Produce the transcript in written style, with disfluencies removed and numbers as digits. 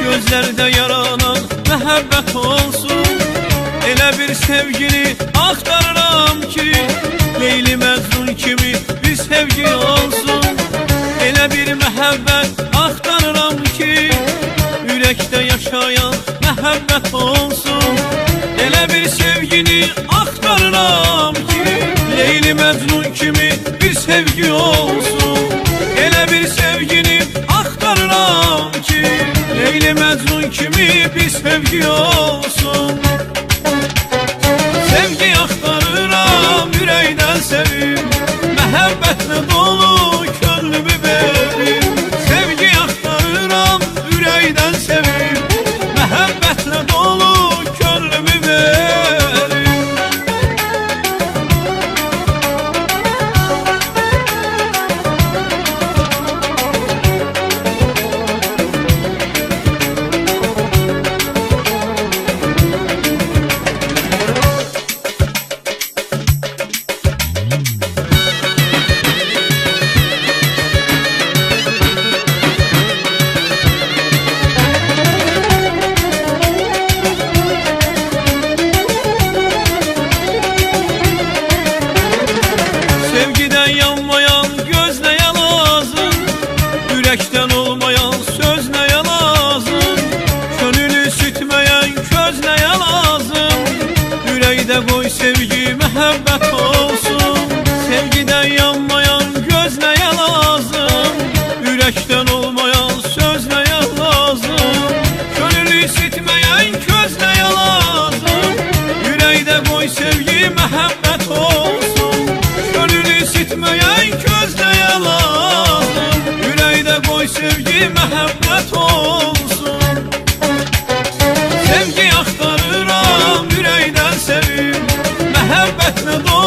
Gözlerde yaranan məhəbbət olsun. Elə bir sevgili axtarıram ki, Leyli Məcnun kimi bir sevgi olsun. Elə bir məhəbbət axtarıram ki, ürəkdə yaşayan məhəbbət olsun. Elə bir sevgini axtarıram ki, Leyli Məcnun kimi bir sevgi olsun. Elə bir sevgini axtarıram ki, Leyli Məcnun kimi bir sevgi olsun. Sevgi axtarıram ürəkdən sevim, məhəbbətlə dolu könlümü verim. Sevgi axtarıram ürəkdən sevim, məhəbbətlə dolu könlümü verim. Sevgiden yanmayan göz neye lazım? Yürekten olmayan söz neye lazım? Gönülü sütmeyen köz neye lazım? Yüreğde koy sevgi məhəbbət olsun. Sevgiden yanmayan göz neye lazım? Yürekten olmayan söz neye lazım? Gönülü sütmeyen köz neye lazım? Yüreğde koy sevgi məhəbbət olsun. Bitmeyen közleye lazım, yüreğde koy sevgi məhəbbət olsun. Sevgi axtarıram ürəkdən sevim, məhəbbətle dolu